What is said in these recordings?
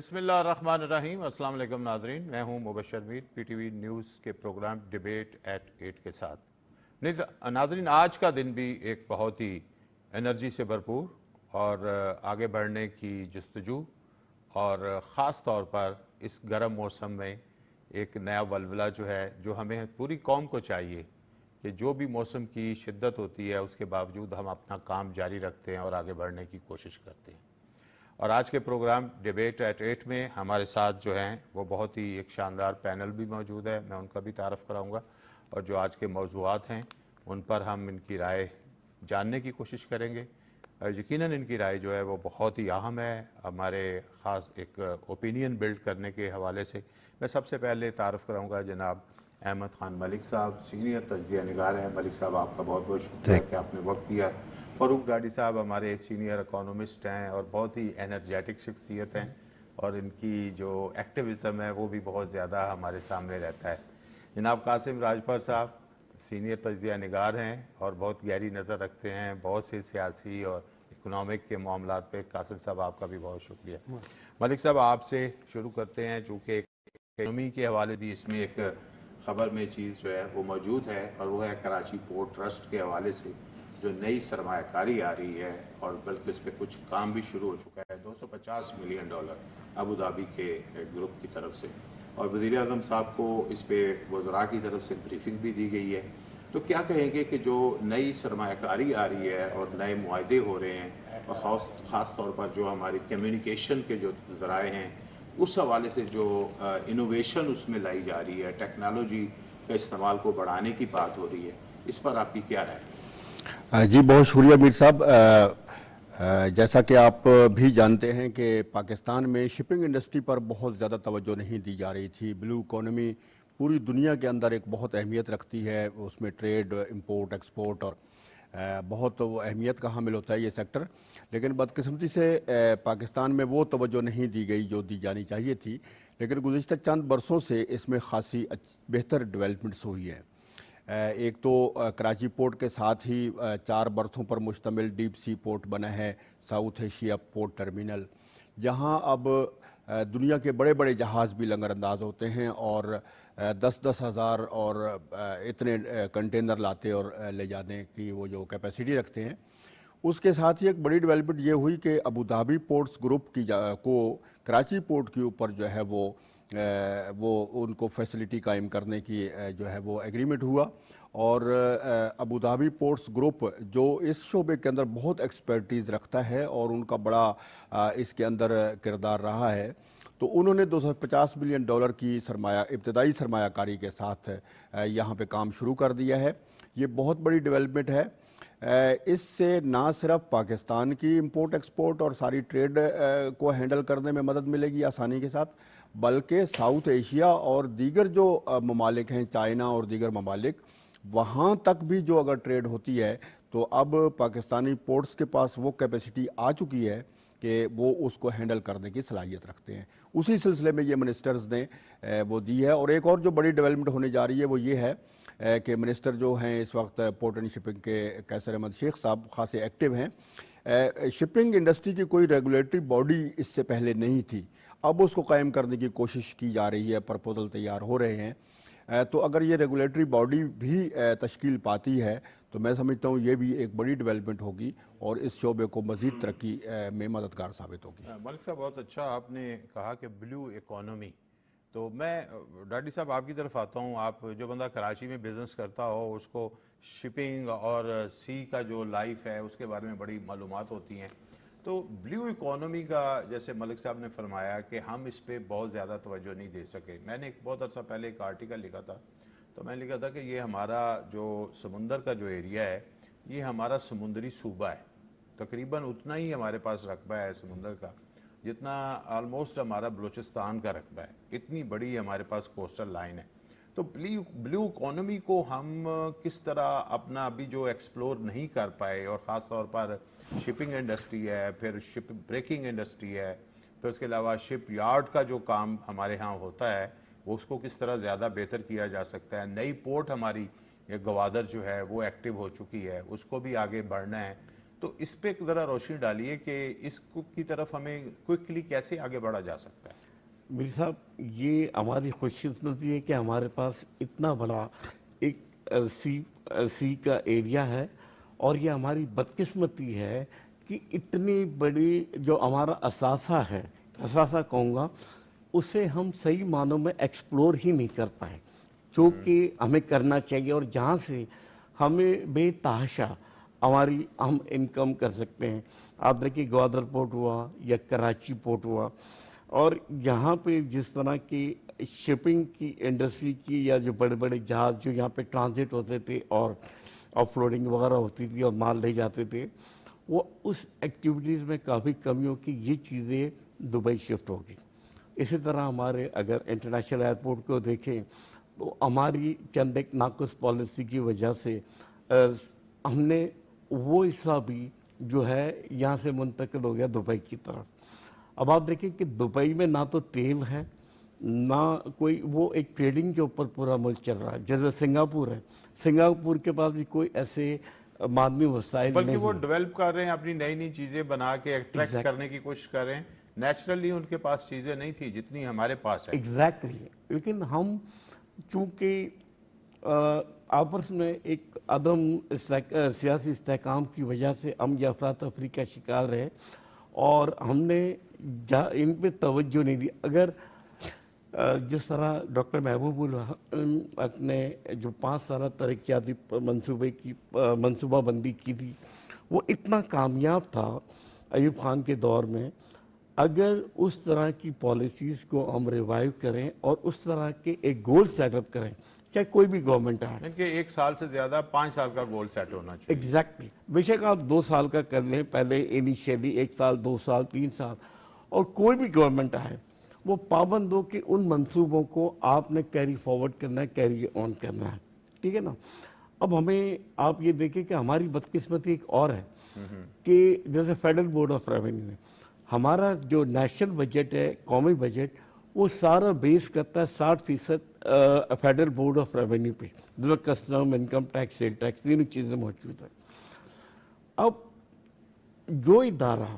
بسم اللہ الرحمن الرحیم۔ السلام علیکم ناظرین، میں ہوں مبشر میر، پی ٹی وی نیوز کے پروگرام ڈیبیٹ ایٹ 8 کے ساتھ۔ ناظرین، آج کا دن بھی ایک بہت ہی انرجی سے بھرپور اور آگے بڑھنے کی جستجو اور خاص طور پر اس گرم موسم میں ایک نیا ولولہ جو ہے، جو ہمیں پوری قوم کو چاہیے کہ جو بھی موسم کی شدت ہوتی ہے اس کے باوجود ہم اپنا کام جاری رکھتے ہیں اور آگے بڑھنے کی کوشش کرتے ہیں۔ اور آج کے پروگرام ڈیبیٹ ایٹ 8 میں ہمارے ساتھ جو ہیں وہ بہت ہی ایک شاندار پینل بھی موجود ہے، میں ان کا بھی تعارف کراؤں گا، اور جو آج کے موضوعات ہیں ان پر ہم ان کی رائے جاننے کی کوشش کریں گے۔ یقیناً ان کی رائے جو ہے وہ بہت ہی اہم ہے ہمارے خاص ایک اوپینین بلڈ کرنے کے حوالے سے۔ میں سب سے پہلے تعارف کراؤں گا جناب احمد خان ملک صاحب، سینئر تجزیہ نگار ہیں۔ ملک صاحب، آپ کا بہت بہت شکریہ کہ آپ نے وقت دیا۔ فاروق ڈاڈی صاحب ہمارے سینئر اکانومسٹ ہیں اور بہت ہی انرجیٹک شخصیت ہیں، اور ان کی جو ایکٹیویزم ہے وہ بھی بہت زیادہ ہمارے سامنے رہتا ہے۔ جناب قاسم راجپر صاحب سینئر تجزیہ نگار ہیں اور بہت گہری نظر رکھتے ہیں بہت سے سیاسی اور اکنامک کے معاملات پہ۔ قاسم صاحب، آپ کا بھی بہت شکریہ۔ ملک صاحب، آپ سے شروع کرتے ہیں، چونکہ اکنامی کے حوالے بھی اس میں ایک خبر میں چیز جو ہے وہ موجود ہے، اور وہ ہے کراچی پورٹ ٹرسٹ کے حوالے سے جو نئی سرمایہ کاری آ رہی ہے، اور بلکہ اس پہ کچھ کام بھی شروع ہو چکا ہے۔ $250 ملین ابوظہبی کے گروپ کی طرف سے، اور وزیر اعظم صاحب کو اس پہ وزراء کی طرف سے بریفنگ بھی دی گئی ہے۔ تو کیا کہیں گے کہ جو نئی سرمایہ کاری آ رہی ہے اور نئے معاہدے ہو رہے ہیں، اور خاص طور پر جو ہماری کمیونیکیشن کے جو ذرائع ہیں اس حوالے سے جو انوویشن اس میں لائی جا رہی ہے، ٹیکنالوجی کا استعمال کو بڑھانے کی بات ہو رہی ہے، اس پر آپ کی کیا رائے ہے؟ جی بہت شکریہ میر صاحب۔ جیسا کہ آپ بھی جانتے ہیں کہ پاکستان میں شپنگ انڈسٹری پر بہت زیادہ توجہ نہیں دی جا رہی تھی۔ بلو اکانومی پوری دنیا کے اندر ایک بہت اہمیت رکھتی ہے، اس میں ٹریڈ، امپورٹ، ایکسپورٹ، اور بہت وہ اہمیت کا حامل ہوتا ہے یہ سیکٹر، لیکن بدقسمتی سے پاکستان میں وہ توجہ نہیں دی گئی جو دی جانی چاہیے تھی۔ لیکن گزشتہ چند برسوں سے اس میں خاصی بہتر ڈیولپمنٹس ہوئی ہے۔ ایک تو کراچی پورٹ کے ساتھ ہی 4 برتھوں پر مشتمل ڈیپ سی پورٹ بنا ہے، ساؤتھ ایشیا پورٹ ٹرمینل، جہاں اب دنیا کے بڑے بڑے جہاز بھی لنگر انداز ہوتے ہیں، اور 10-10 ہزار اور اتنے کنٹینر لاتے اور لے جانے کی وہ جو کیپیسٹی رکھتے ہیں۔ اس کے ساتھ ہی ایک بڑی ڈیولپمنٹ یہ ہوئی کہ ابوظہبی پورٹس گروپ کو کراچی پورٹ کے اوپر جو ہے وہ ان کو فیسلٹی قائم کرنے کی جو ہے وہ ایگریمنٹ ہوا، اور ابوظہبی پورٹس گروپ جو اس شعبے کے اندر بہت ایکسپرٹیز رکھتا ہے اور ان کا بڑا اس کے اندر کردار رہا ہے، تو انہوں نے $250 ملین کی ابتدائی سرمایہ کاری کے ساتھ یہاں پہ کام شروع کر دیا ہے۔ یہ بہت بڑی ڈیولپمنٹ ہے۔ اس سے نہ صرف پاکستان کی امپورٹ ایکسپورٹ اور ساری ٹریڈ کو ہینڈل کرنے میں مدد ملے گی آسانی کے ساتھ، بلکہ ساؤتھ ایشیا اور دیگر جو ممالک ہیں، چائنا اور دیگر ممالک، وہاں تک بھی جو اگر ٹریڈ ہوتی ہے تو اب پاکستانی پورٹس کے پاس وہ کیپیسٹی آ چکی ہے کہ وہ اس کو ہینڈل کرنے کی صلاحیت رکھتے ہیں۔ اسی سلسلے میں یہ منسٹرز نے وہ دی ہے۔ اور ایک اور جو بڑی ڈیولپمنٹ ہونے جا رہی ہے وہ یہ ہے کہ منسٹر جو ہیں اس وقت پورٹ اینڈ شپنگ کے، قیصر احمد شیخ صاحب خاصے ایکٹیو ہیں۔ شپنگ انڈسٹری کی کوئی ریگولیٹری باڈی اس سے پہلے نہیں تھی، اب اس کو قائم کرنے کی کوشش کی جا رہی ہے، پرپوزل تیار ہو رہے ہیں۔ تو اگر یہ ریگولیٹری باڈی بھی تشکیل پاتی ہے تو میں سمجھتا ہوں یہ بھی ایک بڑی ڈیولپمنٹ ہوگی اور اس شعبے کو مزید ترقی میں مددگار ثابت ہوگی۔ ملک صاحب، بہت اچھا آپ نے کہا کہ بلو اکانومی، تو میں ڈاڈی صاحب آپ کی طرف آتا ہوں۔ آپ جو بندہ کراچی میں بزنس کرتا ہو اس کو شپنگ اور سی کا جو لائف ہے اس کے بارے میں بڑی معلومات ہوتی ہیں، تو بلیو اکانومی کا جیسے ملک صاحب نے فرمایا کہ ہم اس پہ بہت زیادہ توجہ نہیں دے سکے۔ میں نے ایک بہت عرصہ پہلے ایک آرٹیکل لکھا تھا، تو میں نے لکھا تھا کہ یہ ہمارا جو سمندر کا جو ایریا ہے یہ ہمارا سمندری صوبہ ہے، تقریباً اتنا ہی ہمارے پاس رقبہ ہے سمندر کا جتنا آلموسٹ ہمارا بلوچستان کا رقبہ ہے، اتنی بڑی ہمارے پاس کوسٹل لائن ہے۔ تو بلیو اکانومی کو ہم کس طرح اپنا ابھی جو ایکسپلور نہیں کر پائے، اور خاص طور پر شپنگ انڈسٹری ہے، پھر شپ بریکنگ انڈسٹری ہے، پھر اس کے علاوہ شپ یارڈ کا جو کام ہمارے ہاں ہوتا ہے وہ اس کو کس طرح زیادہ بہتر کیا جا سکتا ہے۔ نئی پورٹ ہماری گوادر جو ہے وہ ایکٹیو ہو چکی ہے، اس کو بھی آگے بڑھنا ہے۔ تو اس پہ ذرا روشنی ڈالیے کہ اس کی طرف ہمیں کوئکلی کیسے آگے بڑھا جا سکتا ہے. میر صاحب یہ ہماری خوش قسمتی ہے کہ ہمارے پاس اتنا بڑا ایک سی کا ایریا ہے، اور یہ ہماری بدقسمتی ہے کہ اتنی بڑی جو ہمارا اثاثہ ہے، اثاثہ کہوں گا، اسے ہم صحیح معنوں میں ایکسپلور ہی نہیں کر پائے جو کہ ہمیں کرنا چاہیے، اور جہاں سے ہمیں بے تحاشا ہم انکم کر سکتے ہیں. آپ دیکھیے گوادر پورٹ ہوا یا کراچی پورٹ ہوا، اور یہاں پہ جس طرح کی شپنگ کی انڈسٹری کی یا جو بڑے بڑے جہاز جو یہاں پہ ٹرانزٹ ہوتے تھے اور آف لوڈنگ وغیرہ ہوتی تھی اور مال لے جاتے تھے، وہ اس ایکٹیویٹیز میں کافی کمی ہو کہ یہ چیزیں دبئی شفٹ ہوگی. اسی طرح ہمارے اگر انٹرنیشنل ایئرپورٹ کو دیکھیں تو ہماری چند ایک ناقص پالیسی کی وجہ سے ہم نے وہ حصہ بھی جو ہے یہاں سے منتقل ہو گیا دبئی کی طرف. اب آپ دیکھیں کہ دبئی میں نہ تو تیل ہے، نہ کوئی، وہ ایک ٹریڈنگ کے اوپر پورا ملک چل رہا ہے. جیسے سنگاپور ہے، سنگاپور کے پاس بھی کوئی ایسے معدنی وسائل نہیں، بلکہ وہ ڈیولپ کر رہے ہیں، اپنی نئی نئی چیزیں بنا کے ایکٹریکٹ کرنے کی کوشش کر رہے ہیں. نیچرلی ان کے پاس چیزیں نہیں تھی جتنی ہمارے پاس ہے. ایگزیکٹلی. لیکن ہم چونکہ آپس میں ایک عدم سیاسی استحکام کی وجہ سے ہم یہ افراتفری کا شکار رہے، اور ہم نے ان پہ توجہ نہیں دی. اگر جس طرح ڈاکٹر محبوب الحق نے جو 5 سالہ ترقیاتی منصوبہ بندی کی تھی، وہ اتنا کامیاب تھا ایوب خان کے دور میں. اگر اس طرح کی پالیسیز کو ہم ریوائیو کریں اور اس طرح کے ایک گول سیٹ اپ کریں، چاہے کوئی بھی گورنمنٹ آئے، کہ 1 سال سے زیادہ 5 سال کا گول سیٹ ہونا چاہیے. ایگزیکٹلی. بے شک آپ 2 سال کا کر لیں پہلے انیشیلی، 1 سال 2 سال 3 سال، اور کوئی بھی گورنمنٹ آئے وہ پابند ہو کہ ان منصوبوں کو آپ نے کیری فارورڈ کرنا ہے، کیری آن کرنا ہے. ٹھیک ہے نا. اب ہمیں آپ یہ دیکھیں کہ ہماری بدقسمتی ایک اور ہے کہ جیسے فیڈرل بورڈ آف ریونیو ہے، ہمارا جو نیشنل بجٹ ہے، قومی بجٹ، وہ سارا بیس کرتا ہے 60% فیڈرل بورڈ آف ریونیو پہ، جس میں custom, income tax, sale tax, تینوں چیزیں موجود ہیں. اب جو ادارہ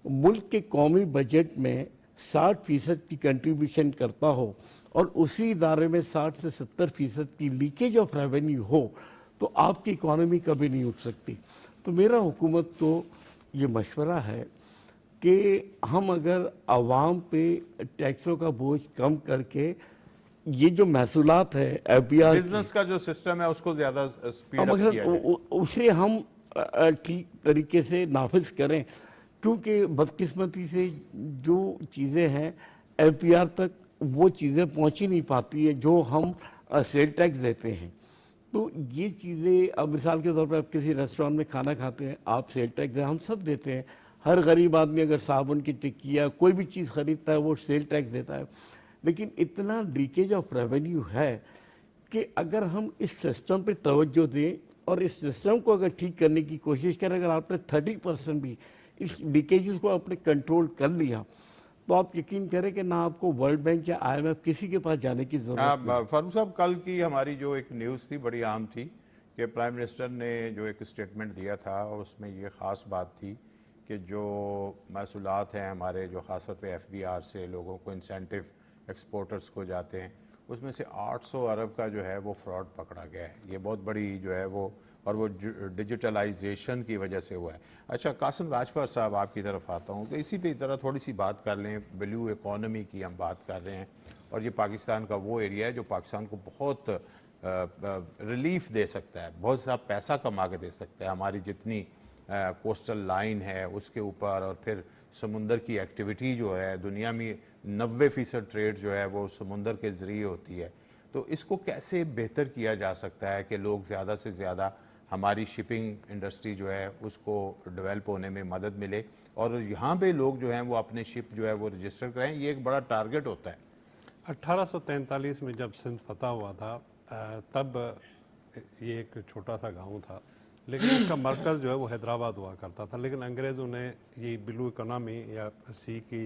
ملک کے قومی بجٹ میں 60% کی کنٹریبیوشن کرتا ہو اور اسی ادارے میں 60 سے 70% کی لیکیج آف ریونیو ہو، تو آپ کی اکانومی کبھی نہیں اٹھ سکتی. تو میرا حکومت کو یہ مشورہ ہے کہ ہم اگر عوام پہ ٹیکسوں کا بوجھ کم کر کے یہ جو محصولات ہے ایف بی آر، بزنس کا جو سسٹم ہے اس کو زیادہ سپیڈ اپ کیا جائے، اسے ہم ٹھیک طریقے سے نافذ کریں. کیونکہ بدقسمتی سے جو چیزیں ہیں ایف پی آر تک وہ چیزیں پہنچ ہی نہیں پاتی ہے جو ہم سیل ٹیکس دیتے ہیں. تو یہ چیزیں، اب مثال کے طور پر آپ کسی ریسٹورینٹ میں کھانا کھاتے ہیں، آپ سیل ٹیکس دیں، ہم سب دیتے ہیں. ہر غریب آدمی اگر صابن کی ٹکی یا کوئی بھی چیز خریدتا ہے وہ سیل ٹیکس دیتا ہے. لیکن اتنا لیکیج آف ریونیو ہے کہ اگر ہم اس سسٹم پہ توجہ دیں اور اس سسٹم کو اگر ٹھیک کرنے کی کوشش کریں، اگر آپ نے 30% بھی اس لیکیجز کو آپ نے کنٹرول کر لیا، تو آپ یقین کریں کہ نہ آپ کو ورلڈ بینک یا آئی ایم ایف کسی کے پاس جانے کی ضرورت نہیں. فاروق صاحب، کل کی ہماری جو ایک نیوز تھی بڑی عام تھی کہ پرائم منسٹر نے جو ایک اسٹیٹمنٹ دیا تھا، اور اس میں یہ خاص بات تھی کہ جو محصولات ہیں ہمارے، جو خاص طور پہ ایف بی آر سے لوگوں کو انسینٹیو ایکسپورٹرز کو جاتے ہیں، اس میں سے 800 ارب کا جو ہے وہ فراڈ پکڑا گیا ہے. یہ بہت بڑی جو ہے وہ، اور وہ ڈیجیٹلائزیشن کی وجہ سے ہوا ہے. اچھا قاسم راجپال صاحب، آپ کی طرف آتا ہوں کہ اسی پہ ذرا تھوڑی سی بات کر لیں. بلیو اکانومی کی ہم بات کر رہے ہیں، اور یہ پاکستان کا وہ ایریا ہے جو پاکستان کو بہت ریلیف دے سکتا ہے، بہت سا پیسہ کما کے دے سکتا ہے. ہماری جتنی کوسٹل لائن ہے اس کے اوپر، اور پھر سمندر کی ایکٹیویٹی جو ہے، دنیا میں 90% ٹریڈ جو ہے وہ سمندر کے ذریعے ہوتی ہے. تو اس کو کیسے بہتر کیا جا سکتا ہے کہ لوگ زیادہ سے زیادہ ہماری شپنگ انڈسٹری جو ہے اس کو ڈیولپ ہونے میں مدد ملے، اور یہاں پہ لوگ جو ہیں وہ اپنے شپ جو ہے وہ رجسٹر کریں؟ یہ ایک بڑا ٹارگٹ ہوتا ہے. 1843 میں جب سندھ فتح ہوا تھا، تب یہ ایک چھوٹا سا گاؤں تھا، لیکن اس کا مرکز جو ہے وہ حیدرآباد ہوا کرتا تھا. لیکن انگریزوں نے یہ بلو اکنامی یا سی کی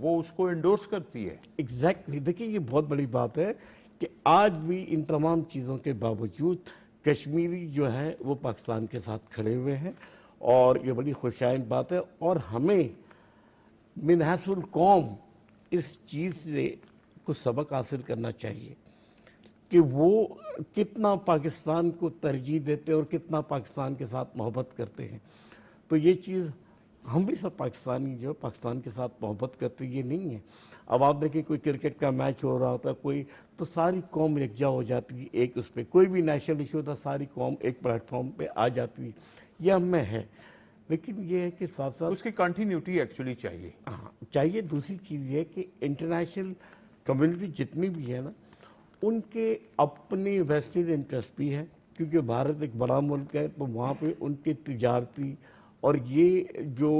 وہ اس کو انڈورس کرتی ہے. ایگزیکٹلی دیکھیے یہ بہت بڑی بات ہے کہ آج بھی ان تمام چیزوں کے باوجود کشمیری جو ہیں وہ پاکستان کے ساتھ کھڑے ہوئے ہیں اور یہ بڑی خوشائن بات ہے. اور ہمیں من حیث القوم اس چیز سے کچھ سبق حاصل کرنا چاہیے کہ وہ کتنا پاکستان کو ترجیح دیتے ہیں اور کتنا پاکستان کے ساتھ محبت کرتے ہیں. تو یہ چیز ہم بھی سب پاکستانی جو پاکستان کے ساتھ محبت کرتے یہ نہیں ہے. اب آپ دیکھیں کوئی کرکٹ کا میچ ہو رہا ہوتا ہے کوئی تو ساری قوم یکجا ہو جاتی ہے ایک اس پہ. کوئی بھی نیشنل ایشو ہوتا ساری قوم ایک پلیٹ فارم پہ آ جاتی ہے. یہ ہم میں ہے لیکن یہ ہے کہ ساتھ ساتھ اس کی کنٹینیوٹی ایکچولی چاہیے. چاہیے. دوسری چیز یہ ہے کہ انٹرنیشنل کمیونٹی جتنی بھی ہے نا ان کے اپنی ویسٹڈ انٹرسٹ بھی ہے کیونکہ بھارت ایک بڑا ملک ہے تو وہاں پہ ان کے تجارتی اور یہ جو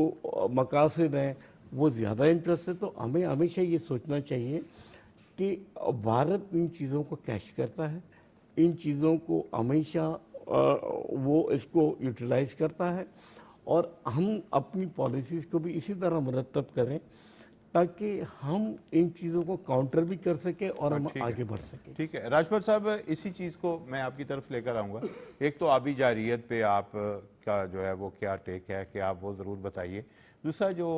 مقاصد ہیں وہ زیادہ انٹرسٹ ہے. تو ہمیں ہمیشہ یہ سوچنا چاہیے کہ بھارت ان چیزوں کو کیش کرتا ہے, ان چیزوں کو ہمیشہ وہ اس کو یوٹیلائز کرتا ہے اور ہم اپنی پالیسیز کو بھی اسی طرح مرتب کریں تاکہ ہم ان چیزوں کو کاؤنٹر بھی کر سکیں اور ہم آگے بڑھ سکیں. ٹھیک ہے راجپال صاحب, اسی چیز کو میں آپ کی طرف لے کر آؤں گا. ایک تو آبی جارحیت پہ آپ کا جو ہے وہ کیا ٹیک ہے کہ آپ وہ ضرور بتائیے. دوسرا جو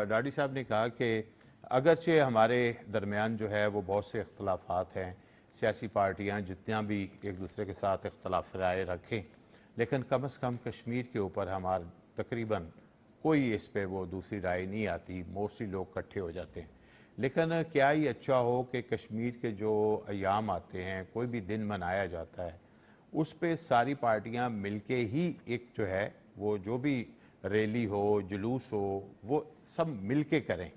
ڈاڈی صاحب نے کہا کہ اگرچہ ہمارے درمیان جو ہے وہ بہت سے اختلافات ہیں, سیاسی پارٹیاں جتنا بھی ایک دوسرے کے ساتھ اختلاف رائے رکھیں, لیکن کم از کم کشمیر کے اوپر ہمارا تقریباً کوئی اس پہ وہ دوسری رائے نہیں آتی, موسٹلی لوگ اکٹھے ہو جاتے ہیں. لیکن کیا ہی اچھا ہو کہ کشمیر کے جو ایام آتے ہیں, کوئی بھی دن منایا جاتا ہے, اس پہ ساری پارٹیاں مل کے ہی ایک جو ہے وہ جو بھی ریلی ہو, جلوس ہو, وہ سب مل کے کریں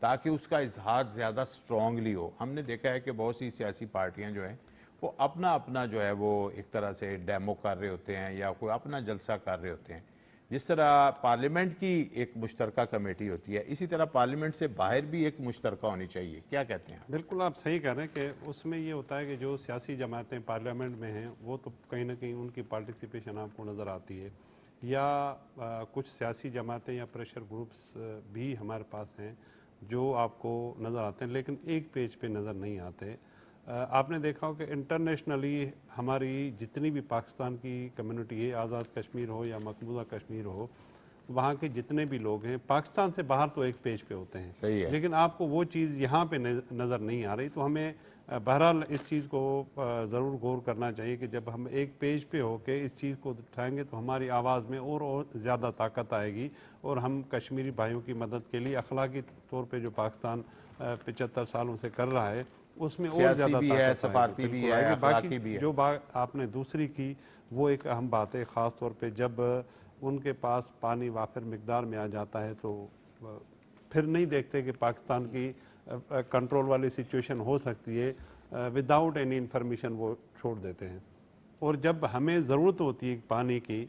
تاکہ اس کا اظہار زیادہ سٹرونگلی ہو. ہم نے دیکھا ہے کہ بہت سی سیاسی پارٹیاں جو ہیں وہ اپنا جو ہے وہ ایک طرح سے ڈیمو کر رہے ہوتے ہیں یا کوئی اپنا جلسہ کر رہے ہوتے ہیں. جس طرح پارلیمنٹ کی ایک مشترکہ کمیٹی ہوتی ہے, اسی طرح پارلیمنٹ سے باہر بھی ایک مشترکہ ہونی چاہیے. کیا کہتے ہیں؟ بالکل آپ صحیح کہہ رہے ہیں کہ اس میں یہ ہوتا ہے کہ جو سیاسی جماعتیں پارلیمنٹ میں ہیں وہ تو کہیں نہ کہیں ان کی پارٹیسپیشن آپ کو نظر آتی ہے, یا کچھ سیاسی جماعتیں یا پریشر گروپس بھی ہمارے پاس ہیں جو آپ کو نظر آتے ہیں لیکن ایک پیج پہ نظر نہیں آتے. آپ نے دیکھا ہو کہ انٹرنیشنلی ہماری جتنی بھی پاکستان کی کمیونٹی ہے, آزاد کشمیر ہو یا مقبوضہ کشمیر ہو, وہاں کے جتنے بھی لوگ ہیں پاکستان سے باہر تو ایک پیج پہ ہوتے ہیں. صحیح ہے. لیکن آپ کو وہ چیز یہاں پہ نظر نہیں آ رہی. تو ہمیں بہرحال اس چیز کو ضرور غور کرنا چاہیے کہ جب ہم ایک پیج پہ ہو کے اس چیز کو اٹھائیں گے تو ہماری آواز میں اور زیادہ طاقت آئے گی اور ہم کشمیری بھائیوں کی مدد کے لیے اخلاقی طور پہ جو پاکستان 75 سالوں سے کر رہا ہے اس میں اور زیادہ بھی ہے, سفارتی بھی ہے, اخلاقی بھی ہے. جو بات آپ نے دوسری کی وہ ایک اہم بات ہے, خاص طور پہ جب ان کے پاس پانی وافر مقدار میں آ جاتا ہے تو پھر نہیں دیکھتے کہ پاکستان کی کنٹرول والی سچویشن ہو سکتی ہے, وداؤٹ اینی انفارمیشن وہ چھوڑ دیتے ہیں. اور جب ہمیں ضرورت ہوتی ہے پانی کی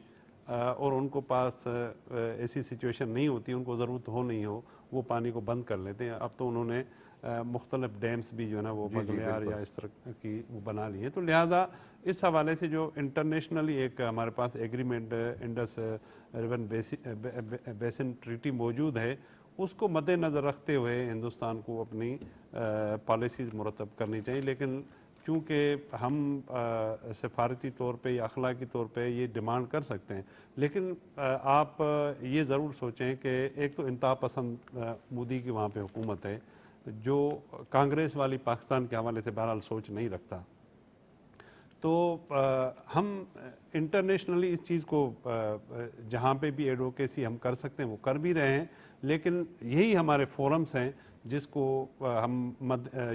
اور ان کو پاس ایسی سچویشن نہیں ہوتی, ان کو ضرورت ہو نہیں ہو, وہ پانی کو بند کر لیتے ہیں. اب تو انہوں نے مختلف ڈیمز بھی جو ہے نا وہ بغلیار یا اس طرح کی وہ بنا لی ہیں. تو لہٰذا اس حوالے سے جو انٹرنیشنلی ایک ہمارے پاس ایگریمنٹ انڈس ریور بیسن ٹریٹی موجود ہے, اس کو مد نظر رکھتے ہوئے ہندوستان کو اپنی پالیسیز مرتب کرنی چاہیے. لیکن چونکہ ہم سفارتی طور پہ یا اخلاقی طور پہ یہ ڈیمانڈ کر سکتے ہیں, لیکن آپ یہ ضرور سوچیں کہ ایک تو انتہا پسند مودی کی وہاں پہ حکومت ہے جو کانگریس والی پاکستان کے حوالے سے بہرحال سوچ نہیں رکھتا. تو ہم انٹرنیشنلی اس چیز کو جہاں پہ بھی ایڈوکیسی ہم کر سکتے ہیں وہ کر بھی رہے ہیں, لیکن یہی ہمارے فورمز ہیں جس کو ہم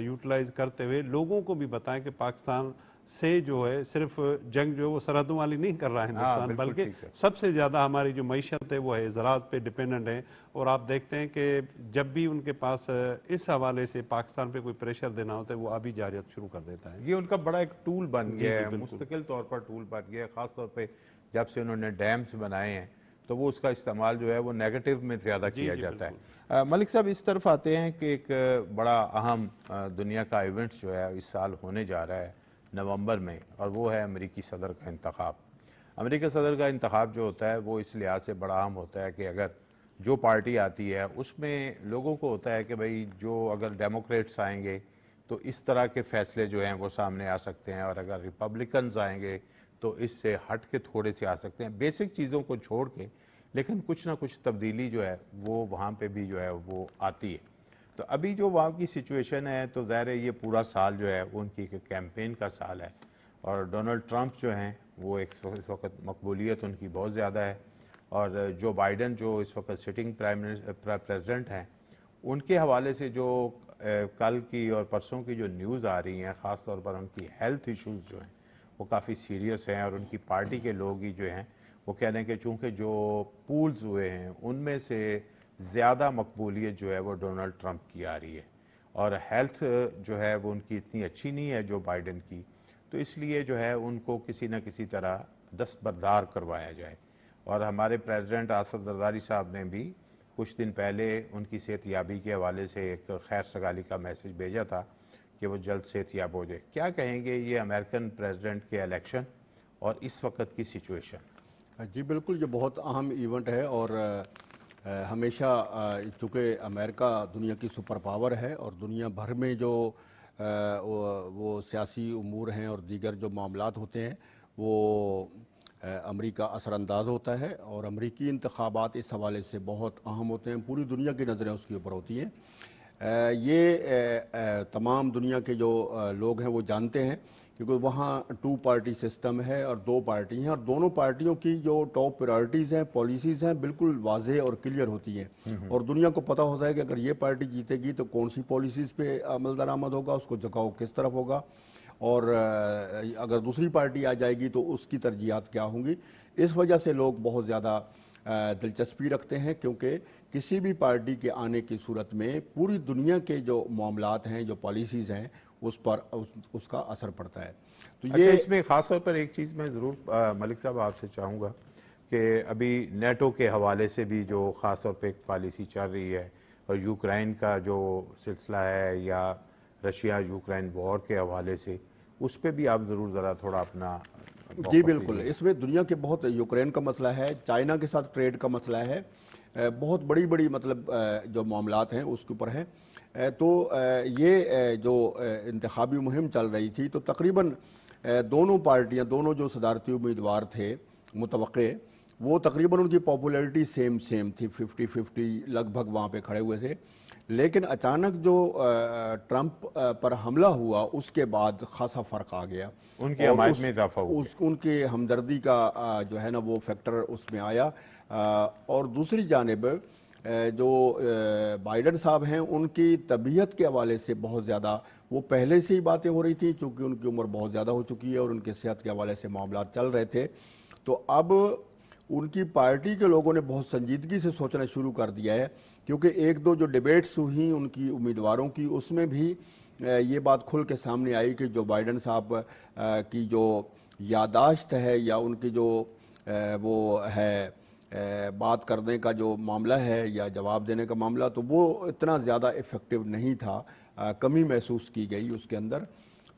یوٹیلائز کرتے ہوئے لوگوں کو بھی بتائیں کہ پاکستان سے جو ہے صرف جنگ جو ہے وہ سرحدوں والی نہیں کر رہا ہے ہندوستان, بلکہ سب سے زیادہ ہماری جو معیشت ہے وہ ہے زراعت پہ ڈیپینڈنٹ ہے. اور آپ دیکھتے ہیں کہ جب بھی ان کے پاس اس حوالے سے پاکستان پہ کوئی پریشر دینا ہوتا ہے وہ آبی جارحیت شروع کر دیتا ہے. یہ ان کا بڑا ایک ٹول بن گیا ہے, مستقل طور پر ٹول بن گیا ہے, خاص طور پہ جب سے انہوں نے ڈیمز بنائے ہیں تو وہ اس کا استعمال جو ہے وہ نیگیٹو میں زیادہ کیا جاتا ہے. ملک صاحب اس طرف آتے ہیں کہ ایک بڑا اہم دنیا کا ایونٹ جو ہے اس سال ہونے جا رہا ہے نومبر میں, اور وہ ہے امریکی صدر کا انتخاب. امریکی صدر کا انتخاب جو ہوتا ہے وہ اس لحاظ سے بڑا اہم ہوتا ہے کہ اگر جو پارٹی آتی ہے اس میں لوگوں کو ہوتا ہے کہ بھئی جو اگر ڈیموکریٹس آئیں گے تو اس طرح کے فیصلے جو ہیں وہ سامنے آ سکتے ہیں، اور اگر ریپبلکنز آئیں گے تو اس سے ہٹ کے تھوڑے سے آ سکتے ہیں، بیسک چیزوں کو چھوڑ کے، لیکن کچھ نہ کچھ تبدیلی جو ہے وہ وہاں پہ بھی جو ہے وہ آتی ہے۔ تو ابھی جو وہاں کی سچویشن ہے تو ظاہر ہے یہ پورا سال جو ہے وہ ان کی کیمپین کا سال ہے، اور ڈونلڈ ٹرمپ جو ہیں وہ اس وقت مقبولیت ان کی بہت زیادہ ہے، اور جو بائیڈن جو اس وقت سٹنگ پریزیڈنٹ ہیں ان کے حوالے سے جو کل کی اور پرسوں کی جو نیوز آ رہی ہیں، خاص طور پر ان کی ہیلتھ ایشوز جو ہیں وہ کافی سیریس ہیں، اور ان کی پارٹی کے لوگ ہی جو ہیں وہ کہہ رہے ہیں کہ چونکہ جو پولز ہوئے ہیں ان میں سے زیادہ مقبولیت جو ہے وہ ڈونلڈ ٹرمپ کی آ رہی ہے، اور ہیلتھ جو ہے وہ ان کی اتنی اچھی نہیں ہے جو بائیڈن کی، تو اس لیے جو ہے ان کو کسی نہ کسی طرح دستبردار کروایا جائے۔ اور ہمارے پریزیڈنٹ آصف زرداری صاحب نے بھی کچھ دن پہلے ان کی صحت یابی کے حوالے سے ایک خیر سگالی کا میسج بھیجا تھا کہ وہ جلد صحت یاب ہو جائے۔ کیا کہیں گے یہ امریکن پریزیڈنٹ کے الیکشن اور اس وقت کی سچویشن؟ جی بالکل، یہ بہت اہم ایونٹ ہے، اور ہمیشہ چونکہ امریکہ دنیا کی سپر پاور ہے، اور دنیا بھر میں جو وہ سیاسی امور ہیں اور دیگر جو معاملات ہوتے ہیں وہ امریکہ اثر انداز ہوتا ہے، اور امریکی انتخابات اس حوالے سے بہت اہم ہوتے ہیں، پوری دنیا کی نظریں اس کے اوپر ہوتی ہیں۔ یہ تمام دنیا کے جو لوگ ہیں وہ جانتے ہیں، کیونکہ وہاں 2 پارٹی سسٹم ہے اور 2 پارٹی ہیں، اور دونوں پارٹیوں کی جو ٹاپ پرائرٹیز ہیں، پالیسیز ہیں، بالکل واضح اور کلیئر ہوتی ہیں، اور دنیا کو پتہ ہوتا ہے کہ اگر یہ پارٹی جیتے گی تو کون سی پالیسیز پہ عمل درآمد ہوگا، اس کو جھکاؤ کس طرف ہوگا، اور اگر دوسری پارٹی آ جائے گی تو اس کی ترجیحات کیا ہوں گی۔ اس وجہ سے لوگ بہت زیادہ دلچسپی رکھتے ہیں، کیونکہ کسی بھی پارٹی کے آنے کی صورت میں پوری دنیا کے جو معاملات ہیں، جو پالیسیز ہیں، اس پر اس کا اثر پڑتا ہے۔ تو اچھا، اس میں خاص طور پر ایک چیز میں ضرور ملک صاحب آپ سے چاہوں گا کہ ابھی نیٹو کے حوالے سے بھی جو خاص طور پہ ایک پالیسی چل رہی ہے، اور یوکرائن کا جو سلسلہ ہے یا رشیا یوکرائن وار کے حوالے سے، اس پہ بھی آپ ضرور ذرا تھوڑا اپنا جی بالکل، اس میں دنیا کے بہت، یوکرین کا مسئلہ ہے، چائنا کے ساتھ ٹریڈ کا مسئلہ ہے، بہت بڑی مطلب جو معاملات ہیں اس کے اوپر ہیں۔ تو یہ جو انتخابی مہم چل رہی تھی تو تقریباً دونوں پارٹیاں، دونوں جو صدارتی امیدوار تھے متوقع، وہ تقریباً ان کی پاپولیرٹی سیم تھی، 50-50 لگ بھگ وہاں پہ کھڑے ہوئے تھے، لیکن اچانک جو ٹرمپ پر حملہ ہوا اس کے بعد خاصا فرق آ گیا، ان کی حمایت میں اضافہ ہو گیا، ان کی ہمدردی کا جو ہے نا وہ فیکٹر اس میں آیا۔ اور دوسری جانب جو بائیڈن صاحب ہیں، ان کی طبیعت کے حوالے سے بہت زیادہ، وہ پہلے سے ہی باتیں ہو رہی تھیں، چونکہ ان کی عمر بہت زیادہ ہو چکی ہے اور ان کے صحت کے حوالے سے معاملات چل رہے تھے، تو اب ان کی پارٹی کے لوگوں نے بہت سنجیدگی سے سوچنا شروع کر دیا ہے، کیونکہ 1-2 جو ڈیبیٹس ہوئیں ان کی امیدواروں کی، اس میں بھی یہ بات کھل کے سامنے آئی کہ جو بائیڈن صاحب کی جو یادداشت ہے یا ان کی جو وہ ہے بات کرنے کا جو معاملہ ہے یا جواب دینے کا معاملہ، تو وہ اتنا زیادہ افیکٹو نہیں تھا، کمی محسوس کی گئی اس کے اندر۔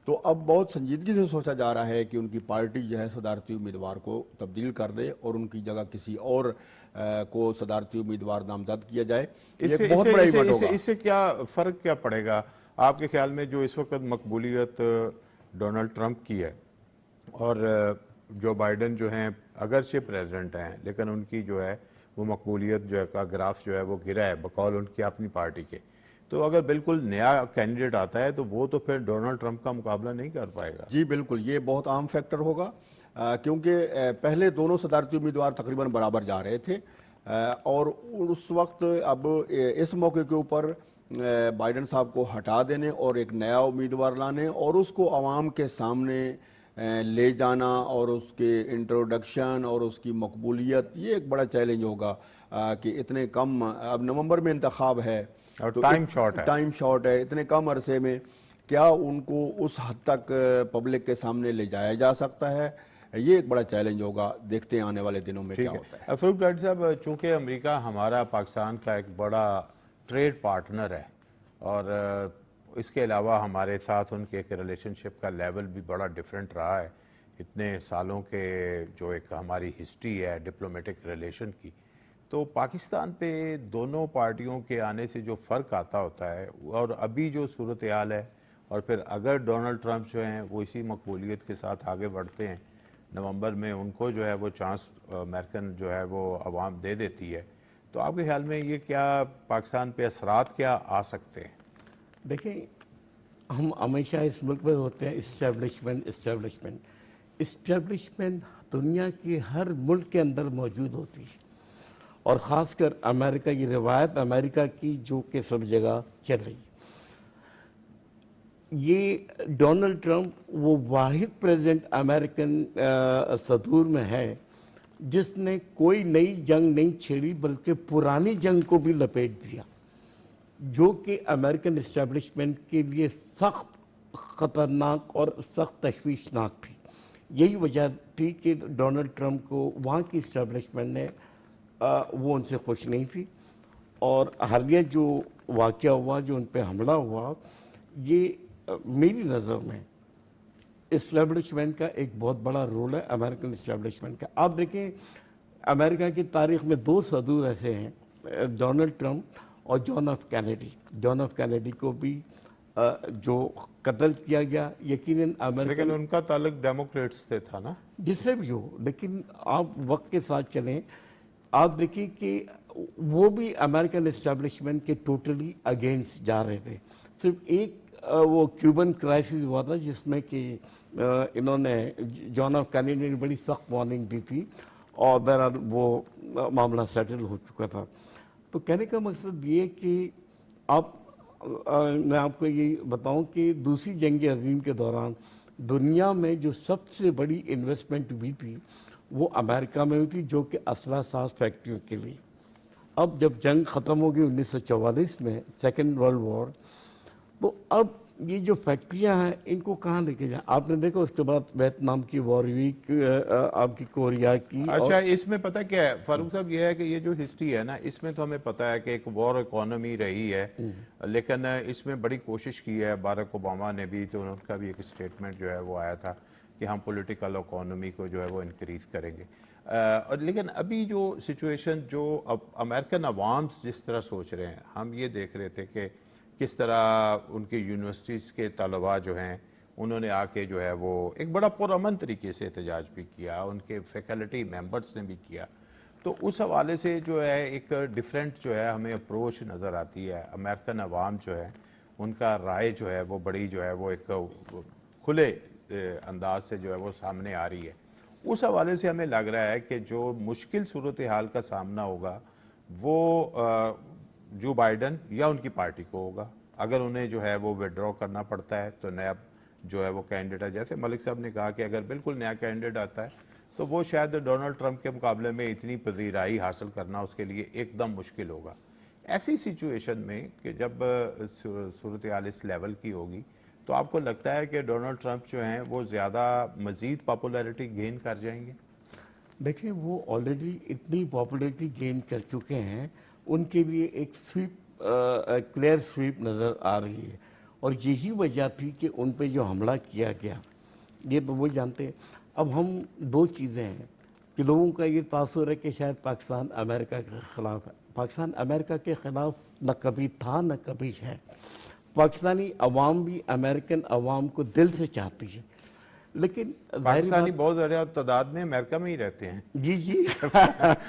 تو اب بہت سنجیدگی سے سوچا جا رہا ہے کہ ان کی پارٹی جو ہے صدارتی امیدوار کو تبدیل کر دے اور ان کی جگہ کسی اور کو صدارتی امیدوار نامزد کیا جائے۔ یہ بہت بڑا ایونٹ ہوگا۔ اس سے کیا فرق کیا پڑے گا آپ کے خیال میں؟ جو اس وقت مقبولیت ڈونلڈ ٹرمپ کی ہے، اور جو بائیڈن جو ہیں اگرچہ پریزیڈنٹ ہیں لیکن ان کی جو ہے وہ مقبولیت جو ہے کا گراف جو ہے وہ گرا ہے بقول ان کی اپنی پارٹی کے، تو اگر بالکل نیا کینڈیڈیٹ آتا ہے تو وہ تو پھر ڈونلڈ ٹرمپ کا مقابلہ نہیں کر پائے گا۔ جی بالکل، یہ بہت اہم فیکٹر ہوگا، کیونکہ پہلے دونوں صدارتی امیدوار تقریباً برابر جا رہے تھے، اور اس وقت اب اس موقع کے اوپر بائیڈن صاحب کو ہٹا دینے اور ایک نیا امیدوار لانے اور اس کو عوام کے سامنے لے جانا اور اس کے انٹروڈکشن اور اس کی مقبولیت، یہ ایک بڑا چیلنج ہوگا کہ اتنے کم، اب نومبر میں انتخاب ہے اور تو ٹائم شارٹ ہے، اتنے کم عرصے میں کیا ان کو اس حد تک پبلک کے سامنے لے جایا جا سکتا ہے؟ یہ ایک بڑا چیلنج ہوگا، دیکھتے ہیں آنے والے دنوں میں کیا ہوتا ہے۔ فروخ ڈاکٹر صاحب، چونکہ امریکہ ہمارا پاکستان کا ایک بڑا ٹریڈ پارٹنر ہے، اور اس کے علاوہ ہمارے ساتھ ان کے ایک ریلیشن شپ کا لیول بھی بڑا ڈیفرنٹ رہا ہے، اتنے سالوں کے جو ایک ہماری ہسٹری ہے ڈپلومیٹک ریلیشن کی، تو پاکستان پہ دونوں پارٹیوں کے آنے سے جو فرق آتا ہوتا ہے اور ابھی جو صورتحال ہے، اور پھر اگر ڈونلڈ ٹرمپ جو ہیں وہ اسی مقبولیت کے ساتھ آگے بڑھتے ہیں، نومبر میں ان کو جو ہے وہ چانس امریکن جو ہے وہ عوام دے دیتی ہے، تو آپ کے خیال میں یہ کیا پاکستان پہ اثرات کیا آ سکتے ہیں؟ دیکھیں، ہم ہمیشہ اس ملک میں ہوتے ہیں اسٹیبلشمنٹ دنیا کے ہر ملک کے اندر موجود ہوتی ہے، اور خاص کر امریکہ، یہ روایت امریکہ کی جو کہ سب جگہ چل رہی ہے۔ یہ ڈونلڈ ٹرمپ وہ واحد پریزیڈنٹ امریکن صدور میں ہے جس نے کوئی نئی جنگ نہیں چھیڑی بلکہ پرانی جنگ کو بھی لپیٹ دیا، جو کہ امریکن اسٹیبلشمنٹ کے لیے سخت خطرناک اور سخت تشویشناک تھی۔ یہی وجہ تھی کہ ڈونلڈ ٹرمپ کو وہاں کی اسٹیبلشمنٹ نے وہ ان سے خوش نہیں تھی، اور حالیہ جو واقعہ ہوا، جو ان پہ حملہ ہوا، یہ میری نظر میں اسٹیبلشمنٹ کا ایک بہت بڑا رول ہے، امریکن اسٹیبلشمنٹ کا۔ آپ دیکھیں، امریکہ کی تاریخ میں 2 صدور ایسے ہیں، ڈونلڈ ٹرمپ اور John F Kennedy. John F Kennedy کو بھی جو قتل کیا گیا، یقیناً امریکن، لیکن ان کا تعلق ڈیموکریٹس سے تھا نا؟ جس سے بھی ہو، لیکن آپ وقت کے ساتھ چلیں، آپ دیکھیں کہ وہ بھی امریکن اسٹیبلشمنٹ کے ٹوٹلی اگینسٹ جا رہے تھے۔ صرف ایک وہ کیوبن کرائسس ہوا تھا جس میں کہ انہوں نے، جان ایف کینیڈی نے بڑی سخت وارننگ دی تھی، اور بہرحال وہ معاملہ سیٹل ہو چکا تھا۔ تو کہنے کا مقصد یہ کہ میں آپ کو یہ بتاؤں کہ دوسری جنگ عظیم کے دوران دنیا میں جو سب سے بڑی انویسٹمنٹ ہوئی تھی وہ امریکہ میں ہوئی تھی، جو کہ اسلحہ ساز فیکٹریوں کے لیے۔ اب جب جنگ ختم ہو گئی 1944 میں، سیکنڈ ورلڈ وار، تو اب یہ جو فیکٹریاں ہیں ان کو کہاں لے کے جائیں؟ آپ نے دیکھا اس کے بعد ویتنام کی وار ہوئی، آپ کی کوریا کی۔ اچھا، اس میں پتہ کیا ہے فاروق صاحب، یہ ہے کہ یہ جو ہسٹری ہے نا، اس میں تو ہمیں پتہ ہے کہ ایک وار اکانومی رہی ہے، لیکن اس میں بڑی کوشش کی ہے باراک اوباما نے بھی، تو ان کا بھی ایک سٹیٹمنٹ جو ہے وہ آیا تھا کہ ہم پولیٹیکل اکانومی کو جو ہے وہ انکریز کریں گے، لیکن ابھی جو سچویشن، جو امریکن عوام جس طرح سوچ رہے ہیں، ہم یہ دیکھ رہے تھے کہ کس طرح ان کی یونیورسٹیز کے طلباء جو ہیں انہوں نے آ کے جو ہے وہ ایک بڑا پرامن طریقے سے احتجاج بھی کیا، ان کے فیکلٹی ممبرز نے بھی کیا، تو اس حوالے سے جو ہے ایک ڈیفرنٹ جو ہے ہمیں اپروچ نظر آتی ہے۔ امریکن عوام جو ہے ان کا رائے جو ہے وہ بڑی جو ہے وہ ایک کھلے انداز سے جو ہے وہ سامنے آ رہی ہے۔ اس حوالے سے ہمیں لگ رہا ہے کہ جو مشکل صورتحال کا سامنا ہوگا وہ جو بائیڈن یا ان کی پارٹی کو ہوگا۔ اگر انہیں جو ہے وہ وڈرا کرنا پڑتا ہے تو نیا جو ہے وہ کینڈیڈیٹ، جیسے ملک صاحب نے کہا کہ اگر بالکل نیا کینڈیڈیٹ آتا ہے تو وہ شاید ڈونلڈ ٹرمپ کے مقابلے میں اتنی پذیرائی حاصل کرنا اس کے لیے ایک دم مشکل ہوگا۔ ایسی سچویشن میں کہ جب صورتحال اس لیول کی ہوگی تو آپ کو لگتا ہے کہ ڈونلڈ ٹرمپ جو ہیں وہ زیادہ مزید پاپولیرٹی گین کر جائیں گے؟ دیکھیں، وہ آلریڈی اتنی پاپولیرٹی گین کر چکے ہیں، ان کے لیے ایک سویپ، کلیئر سویپ نظر آ رہی ہے، اور یہی وجہ تھی کہ ان پہ جو حملہ کیا گیا، یہ تو وہ جانتے ہیں۔ اب ہم 2 چیزیں ہیں کہ لوگوں کا یہ تاثر ہے کہ شاید پاکستان امریکہ کے خلاف ہے۔ پاکستان امریکہ کے خلاف نہ کبھی تھا نہ کبھی ہے۔ پاکستانی عوام بھی امریکن عوام کو دل سے چاہتی ہے، لیکن پاکستانی بہت زیادہ تعداد میں امریکہ میں ہی رہتے ہیں، جی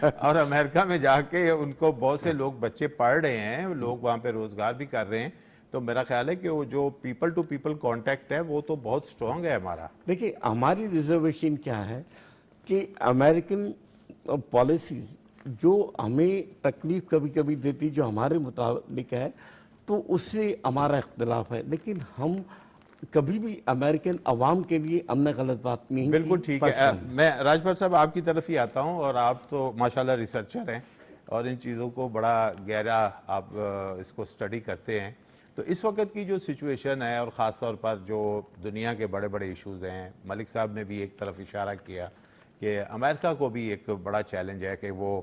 اور امریکہ میں جا کے ان کو بہت سے لوگ بچے پڑھ رہے ہیں، لوگ وہاں پہ روزگار بھی کر رہے ہیں، تو میرا خیال ہے کہ وہ جو پیپل ٹو پیپل کانٹیکٹ ہے وہ تو بہت سٹرونگ ہے ہمارا۔ دیکھیں، ہماری ریزرویشن کیا ہے کہ امریکن پالیسیز جو ہمیں تکلیف کبھی کبھی دیتی، جو ہمارے متعلق ہے، تو اس سے ہمارا اختلاف ہے، لیکن ہم کبھی بھی امریکن عوام کے لیے ہم نے غلط بات نہیں کی۔ بالکل ٹھیک ہے۔ میں راجپال صاحب آپ کی طرف ہی آتا ہوں، اور آپ تو ماشاءاللہ ریسرچر ہیں اور ان چیزوں کو بڑا گہرا آپ اس کو سٹڈی کرتے ہیں، تو اس وقت کی جو سچویشن ہے اور خاص طور پر جو دنیا کے بڑے بڑے ایشوز ہیں، ملک صاحب نے بھی ایک طرف اشارہ کیا کہ امریکہ کو بھی ایک بڑا چیلنج ہے کہ وہ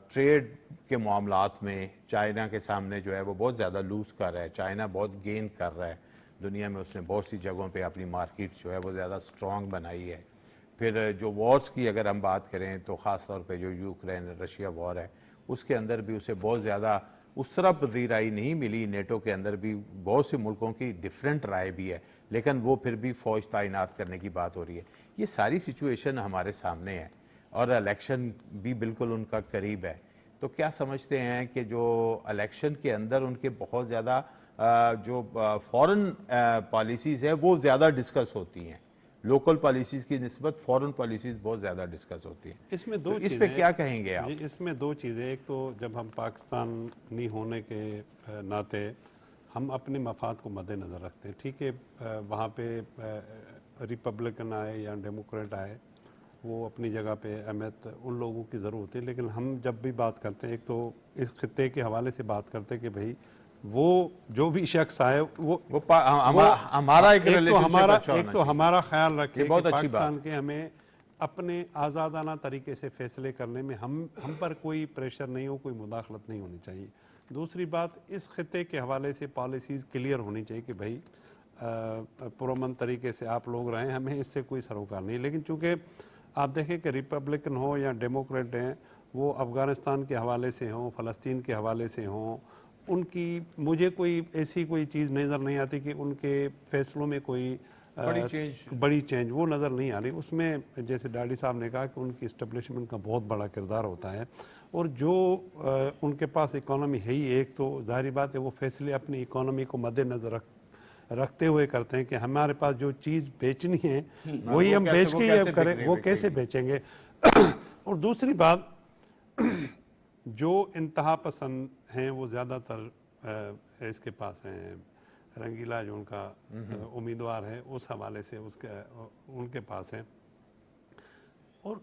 ٹریڈ کے معاملات میں چائنا کے سامنے جو ہے وہ بہت زیادہ لوز کر رہا ہے، چائنا بہت گین کر رہا ہے دنیا میں، اس نے بہت سی جگہوں پہ اپنی مارکیٹ جو ہے وہ زیادہ سٹرونگ بنائی ہے۔ پھر جو وارز کی اگر ہم بات کریں تو خاص طور پہ جو یوکرین رشیا وار ہے، اس کے اندر بھی اسے بہت زیادہ اس طرح پذیرائی نہیں ملی. نیٹو کے اندر بھی بہت سے ملکوں کی ڈیفرنٹ رائے بھی ہے, لیکن وہ پھر بھی فوج تعینات کرنے کی بات ہو رہی ہے. یہ ساری سچویشن ہمارے سامنے ہے اور الیکشن بھی بالکل ان کا قریب ہے. تو کیا سمجھتے ہیں کہ جو الیکشن کے اندر ان کے بہت زیادہ جو فورن پالیسیز ہے وہ زیادہ ڈسکس ہوتی ہیں, لوکل پالیسیز کی نسبت فورن پالیسیز بہت زیادہ ڈسکس ہوتی ہیں. اس میں دو اس پہ کیا کہیں گے آپ؟ اس میں دو چیزیں. ایک تو جب ہم پاکستانی ہونے کے ناطے ہم اپنے مفاد کو مد نظر رکھتے ہیں. ٹھیک ہے, وہاں پہ ریپبلکن آئے یا ڈیموکریٹ آئے, وہ اپنی جگہ پہ اہمیت ان لوگوں کی ضرور ہوتی ہے, لیکن ہم جب بھی بات کرتے ہیں ایک تو اس خطے کے حوالے سے بات کرتے ہیں کہ بھئی وہ جو بھی شخص آئے وہ ہمارا ایک تو ہمارا خیال رکھے کہ پاکستان کے ہمیں اپنے آزادانہ طریقے سے فیصلے کرنے میں ہم پر کوئی پریشر نہیں ہو, کوئی مداخلت نہیں ہونی چاہیے. دوسری بات, اس خطے کے حوالے سے پالیسیز کلیئر ہونی چاہیے کہ بھئی پرامن طریقے سے آپ لوگ رہیں, ہمیں اس سے کوئی سروکار نہیں. لیکن چونکہ آپ دیکھیں کہ ریپبلکن ہو یا ڈیموکریٹ ہیں, وہ افغانستان کے حوالے سے ہوں, فلسطین کے حوالے سے ہوں, ان کی مجھے کوئی ایسی کوئی چیز نظر نہیں آتی کہ ان کے فیصلوں میں کوئی بڑی چینج وہ نظر نہیں آ رہی. اس میں جیسے ڈاڈی صاحب نے کہا کہ ان کی اسٹیبلشمنٹ کا بہت بڑا کردار ہوتا ہے, اور جو ان کے پاس اکانومی ہے ہی ایک, تو ظاہری بات ہے وہ فیصلے اپنی اکانومی کو مد نظر رکھتے ہوئے کرتے ہیں کہ ہمارے پاس جو چیز بیچنی ہے وہی ہم بیچ کے ہی کریں, وہ کیسے بیچیں گے. اور دوسری بات, جو انتہا پسند ہیں وہ زیادہ تر اس کے پاس ہیں, رنگیلا جو ان کا امیدوار ہے اس حوالے سے ان کے پاس ہے. اور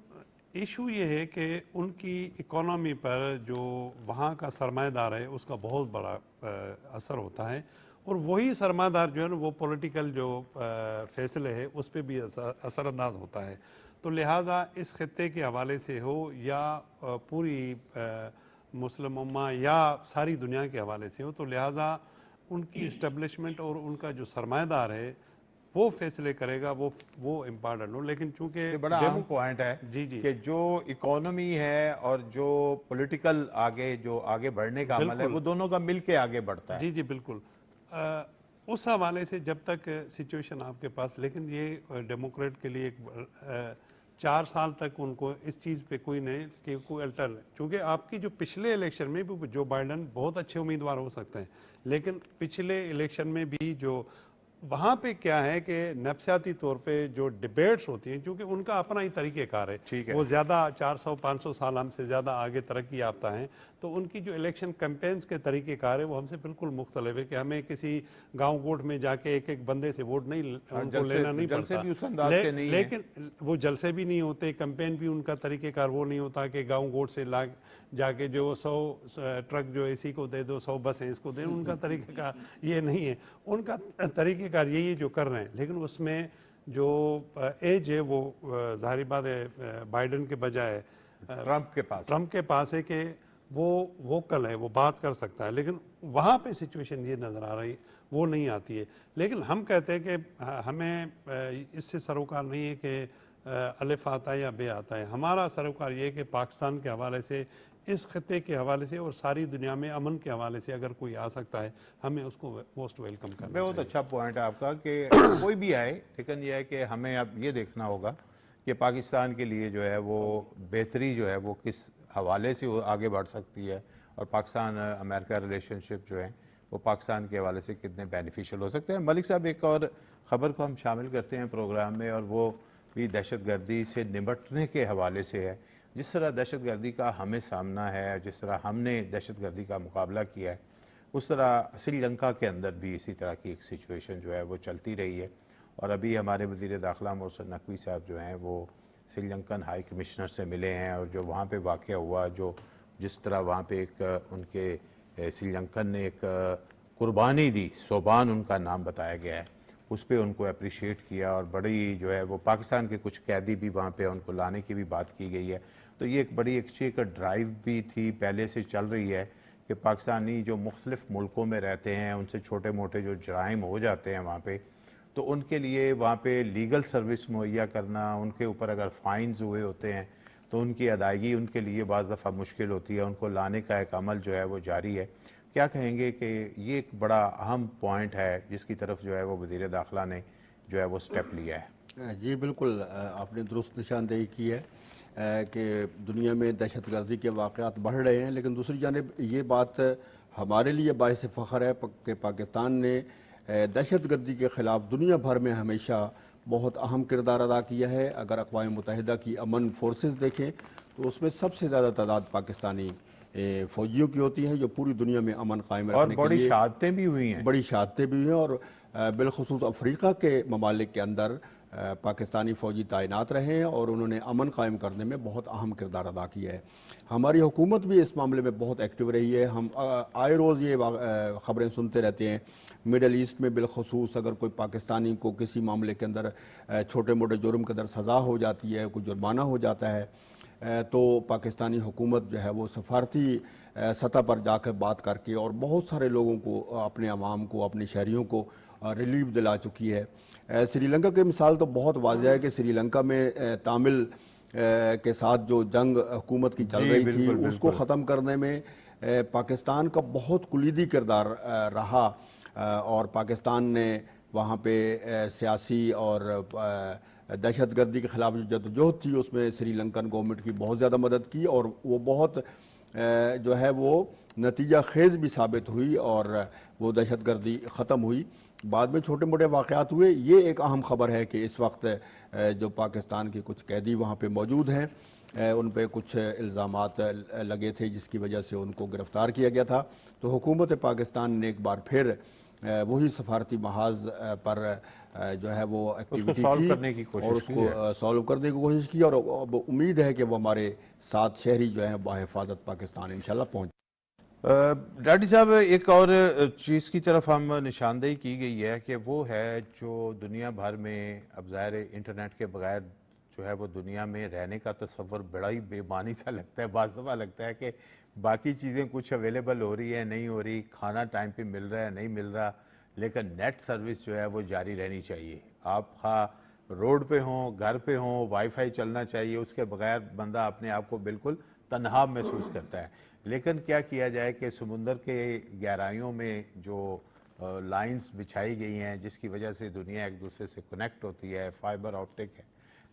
ایشو یہ ہے کہ ان کی اکانومی پر جو وہاں کا سرمایہ دار ہے اس کا بہت بڑا اثر ہوتا ہے, اور وہی سرمایہ دار جو ہے نا وہ پولیٹیکل جو فیصلے ہے اس پہ بھی اثر انداز ہوتا ہے. تو لہٰذا اس خطے کے حوالے سے ہو یا پوری مسلم امہ یا ساری دنیا کے حوالے سے ہو, تو لہٰذا ان کی اسٹیبلشمنٹ اور ان کا جو سرمایہ دار ہے وہ فیصلے کرے گا, وہ امپارٹنٹ ہو. لیکن چونکہ بڑا اہم پوائنٹ ہے کہ جو اکانومی ہے اور جو پولیٹیکل جو آگے بڑھنے کا عمل ہے وہ دونوں کا مل کے آگے بڑھتا ہے. جی بالکل. اس حوالے سے جب تک سچویشن آپ کے پاس, لیکن یہ ڈیموکریٹ کے لیے 4 سال تک ان کو اس چیز پہ کوئی نہیں کہ کوئی الٹر, چونکہ آپ کی جو پچھلے الیکشن میں بھی جو بائیڈن بہت اچھے امیدوار ہو سکتے ہیں, لیکن پچھلے الیکشن میں بھی جو وہاں پہ کیا ہے کہ نفسیاتی طور پہ جو ڈیبیٹس ہوتی ہیں, چونکہ ان کا اپنا ہی طریقہ کار ہے, وہ زیادہ 400-500 سال ہم سے زیادہ آگے ترقی یافتہ ہیں, تو ان کی جو الیکشن کیمپینز کے طریقہ کار ہے وہ ہم سے بالکل مختلف ہے. کہ ہمیں کسی گاؤں گوٹ میں جا کے ایک بندے سے ووٹ نہیں ان کو لینا نہیں پڑتا, لیکن وہ جلسے بھی نہیں ہوتے, کیمپین بھی ان کا طریقہ کار وہ نہیں ہوتا کہ گاؤں گوٹ سے جا کے جو 100 ٹرک جو اسی کو دے دو, 100 بسیں اس کو دیں, ان کا طریقہ کار یہ نہیں ہے. ان کا طریقہ کار یہی جو کر رہے ہیں, لیکن اس میں جو ایج ہے وہ ظاہری بات ہے بائیڈن کے بجائے ٹرمپ کے پاس ہے کہ وہ ووکل ہے, وہ بات کر سکتا ہے, لیکن وہاں پہ سچویشن یہ نظر آ رہی وہ نہیں آتی ہے. لیکن ہم کہتے ہیں کہ ہمیں اس سے سروکار نہیں ہے کہ الف آتا ہے یا بے آتا ہے. ہمارا سروکار یہ ہے کہ پاکستان کے حوالے سے, اس خطے کے حوالے سے اور ساری دنیا میں امن کے حوالے سے اگر کوئی آ سکتا ہے, ہمیں اس کو موسٹ ویلکم کرنا چاہیے. بہت اچھا پوائنٹ ہے آپ کا کہ کوئی بھی آئے, لیکن یہ ہے کہ ہمیں اب یہ دیکھنا ہوگا کہ پاکستان کے لیے جو ہے وہ بہتری جو ہے وہ کس حوالے سے آگے بڑھ سکتی ہے, اور پاکستان امریکہ ریلیشن شپ جو ہے وہ پاکستان کے حوالے سے کتنے بینیفیشل ہو سکتے ہیں. ملک صاحب, ایک اور خبر کو ہم شامل کرتے ہیں پروگرام میں, اور وہ بھی دہشت گردی سے نمٹنے کے حوالے سے ہے. جس طرح دہشت گردی کا ہمیں سامنا ہے, جس طرح ہم نے دہشت گردی کا مقابلہ کیا ہے, اس طرح سری لنکا کے اندر بھی اسی طرح کی ایک سچویشن جو ہے وہ چلتی رہی ہے. اور ابھی ہمارے وزیر داخلہ محسن نقوی صاحب جو ہیں وہ سری لنکن ہائی کمشنر سے ملے ہیں, اور جو وہاں پہ واقعہ ہوا, جس طرح وہاں پہ ایک ان کے سری لنکن نے ایک قربانی دی, سوبان ان کا نام بتایا گیا ہے, اس پہ ان کو اپریشیٹ کیا, اور بڑی جو ہے وہ پاکستان کے کچھ قیدی بھی وہاں پہ ان کو لانے کی بھی بات کی گئی ہے. تو یہ ایک بڑی ایک ڈرائیو بھی تھی, پہلے سے چل رہی ہے کہ پاکستانی جو مختلف ملکوں میں رہتے ہیں ان سے چھوٹے موٹے جو جرائم ہو جاتے ہیں وہاں پہ, تو ان کے لیے وہاں پہ لیگل سروس مہیا کرنا, ان کے اوپر اگر فائنز ہوئے ہوتے ہیں تو ان کی ادائیگی ان کے لیے بعض دفعہ مشکل ہوتی ہے، ان کو لانے کا ایک عمل جو ہے وہ جاری ہے۔ کیا کہیں گے کہ یہ ایک بڑا اہم پوائنٹ ہے جس کی طرف جو ہے وہ وزیر داخلہ نے جو ہے وہ سٹیپ لیا ہے؟ جی بالکل، آپ نے درست نشاندہی کی ہے کہ دنیا میں دہشت گردی کے واقعات بڑھ رہے ہیں، لیکن دوسری جانب یہ بات ہمارے لیے باعث فخر ہے کہ پاکستان نے دہشت گردی کے خلاف دنیا بھر میں ہمیشہ بہت اہم کردار ادا کیا ہے۔ اگر اقوام متحدہ کی امن فورسز دیکھیں تو اس میں سب سے زیادہ تعداد پاکستانی فوجیوں کی ہوتی ہے جو پوری دنیا میں امن قائم اور رکھنے کے بڑی لیے شہادتیں بھی ہوئی ہیں۔ بڑی شہادتیں بھی ہیں، اور بالخصوص افریقہ کے ممالک کے اندر پاکستانی فوجی تعینات رہے ہیں اور انہوں نے امن قائم کرنے میں بہت اہم کردار ادا کیا ہے۔ ہماری حکومت بھی اس معاملے میں بہت ایکٹیو رہی ہے۔ ہم آئے روز یہ خبریں سنتے رہتے ہیں، مڈل ایسٹ میں بالخصوص اگر کوئی پاکستانی کو کسی معاملے کے اندر چھوٹے موٹے جرم کے اندر سزا ہو جاتی ہے، کوئی جرمانہ ہو جاتا ہے، تو پاکستانی حکومت جو ہے وہ سفارتی سطح پر جا کر بات کر کے اور بہت سارے لوگوں کو، اپنے عوام کو، اپنے شہریوں کو ریلیف دلا چکی ہے۔ سری لنکا کی مثال تو بہت واضح ہے کہ سری لنکا میں تامل کے ساتھ جو جنگ حکومت کی چل رہی تھی اس کو ختم کرنے میں پاکستان کا بہت کلیدی کردار رہا، اور پاکستان نے وہاں پہ سیاسی اور دہشت گردی کے خلاف جو جدوجہد تھی اس میں سری لنکن گورنمنٹ کی بہت زیادہ مدد کی، اور وہ بہت جو ہے وہ نتیجہ خیز بھی ثابت ہوئی اور وہ دہشت گردی ختم ہوئی۔ بعد میں چھوٹے موٹے واقعات ہوئے۔ یہ ایک اہم خبر ہے کہ اس وقت جو پاکستان کے کچھ قیدی وہاں پہ موجود ہیں، ان پہ کچھ الزامات لگے تھے جس کی وجہ سے ان کو گرفتار کیا گیا تھا، تو حکومت پاکستان نے ایک بار پھر وہی سفارتی محاذ پر جو ہے وہ ایکٹیویٹی کی اور اس کو سالو کرنے کی کوشش کی، اور امید ہے کہ وہ ہمارے 7 شہری جو ہیں بحفاظت پاکستان انشاءاللہ پہنچ۔ ڈاڈی صاحب، ایک اور چیز کی طرف ہم نشاندہی کی گئی ہے کہ وہ ہے جو دنیا بھر میں اب ظاہر انٹرنیٹ کے بغیر جو ہے وہ دنیا میں رہنے کا تصور بڑا ہی بے معنی سا لگتا ہے۔ بعض دفعہ لگتا ہے کہ باقی چیزیں کچھ اویلیبل ہو رہی ہے، نہیں ہو رہی، کھانا ٹائم پہ مل رہا ہے، نہیں مل رہا، لیکن نیٹ سروس جو ہے وہ جاری رہنی چاہیے۔ آپ خواہ روڈ پہ ہوں، گھر پہ ہوں، وائی فائی چلنا چاہیے، اس کے بغیر بندہ اپنے آپ کو بالکل تنہا محسوس کرتا ہے۔ لیکن کیا کیا جائے کہ سمندر کے گہرائیوں میں جو لائنز بچھائی گئی ہیں جس کی وجہ سے دنیا ایک دوسرے سے کنیکٹ ہوتی ہے، فائبر آپٹک ہے،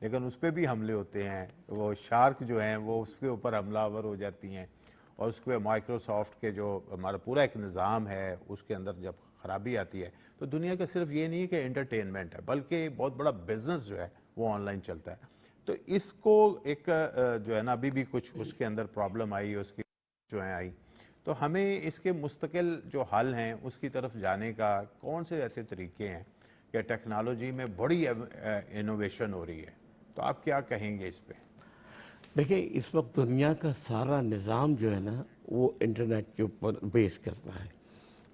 لیکن اس پہ بھی حملے ہوتے ہیں، وہ شارک جو ہیں وہ اس کے اوپر حملہ آور ہو جاتی ہیں، اور اس کے مائکروسافٹ کے جو ہمارا پورا ایک نظام ہے اس کے اندر جب خرابی آتی ہے تو دنیا کا صرف یہ نہیں ہے کہ انٹرٹینمنٹ ہے بلکہ بہت بڑا بزنس جو ہے وہ آن لائن چلتا ہے۔ تو اس کو ایک جو ہے نا ابھی بھی کچھ اس کے اندر پرابلم آئی، اس کی جو ہیں آئی، تو ہمیں اس کے مستقل جو حل ہیں اس کی طرف جانے کا کون سے ایسے طریقے ہیں کہ ٹیکنالوجی میں بڑی انوویشن ہو رہی ہے، تو آپ کیا کہیں گے اس پہ؟ دیکھیں، اس وقت دنیا کا سارا نظام جو ہے نا وہ انٹرنیٹ کے اوپر بیس کرتا ہے۔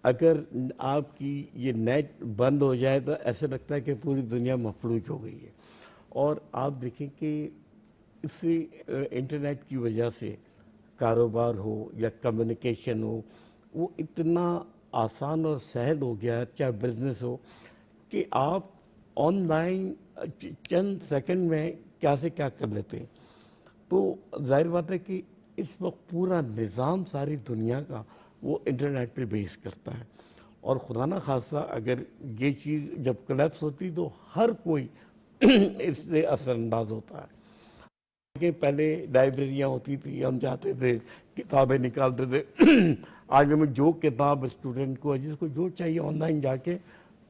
اگر آپ کی یہ نیٹ بند ہو جائے تو ایسے لگتا ہے کہ پوری دنیا مفلوج ہو گئی ہے، اور آپ دیکھیں کہ اس سے انٹرنیٹ کی وجہ سے کاروبار ہو یا کمیونیکیشن ہو وہ اتنا آسان اور سہل ہو گیا ہے، چاہے بزنس ہو، کہ آپ آن لائن چند سیکنڈ میں کیا سے کیا کر لیتے ہیں۔ تو ظاہر بات ہے کہ اس وقت پورا نظام ساری دنیا کا وہ انٹرنیٹ پہ بیس کرتا ہے، اور خدا نہ خاصہ اگر یہ چیز جب کلیپس ہوتی تو ہر کوئی اس سے اثر انداز ہوتا ہے۔ کہ پہلے لائبریریاں ہوتی تھی، ہم جاتے تھے کتابیں نکالتے تھے، آج ہمیں جو کتاب اسٹوڈنٹ کو جس کو جو چاہیے آن لائن جا کے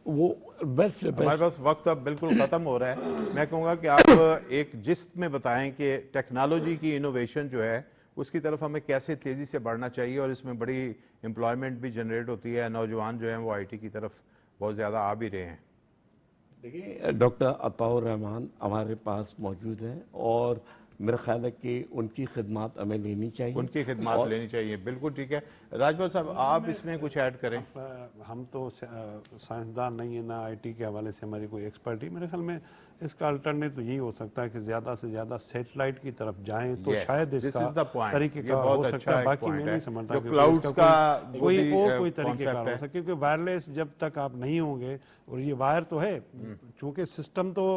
وہ بیسٹ سے ہمارے بیسٹ۔ پاس وقت اب بالکل ختم ہو رہا ہے، میں کہوں گا کہ آپ ایک جست میں بتائیں کہ ٹیکنالوجی کی انوویشن جو ہے اس کی طرف ہمیں کیسے تیزی سے بڑھنا چاہیے، اور اس میں بڑی امپلائمنٹ بھی جنریٹ ہوتی ہے، نوجوان جو ہیں وہ آئی ٹی کی طرف بہت زیادہ آ بھی رہے ہیں۔ دیکھیں، ڈاکٹر عطاء الرحمان ہمارے پاس موجود ہیں، اور میرا خیال ہے کہ ان کی خدمات ہمیں لینی چاہیے، ان کی خدمات لینی چاہیے، بالکل ٹھیک ہے۔ راجبال صاحب، آپ اس میں کچھ ایڈ کریں۔ ہم تو سائنسدان نہیں ہیں، نہ آئی ٹی کے حوالے سے ہماری کوئی ایکسپرٹی۔ میرے خیال میں اس کا الٹرنیٹ تو یہی ہو سکتا ہے کہ زیادہ سے زیادہ سیٹلائٹ کی طرف جائیں تو شاید اس کا طریقہ کار ہو سکتا ہے۔ باقی میں نہیں سمجھتا کہ کوئی طریقہ کار ہو سکتا ہے، کیونکہ وائرلیس جب تک آپ نہیں ہوں گے، اور یہ وائر تو ہے چونکہ سسٹم تو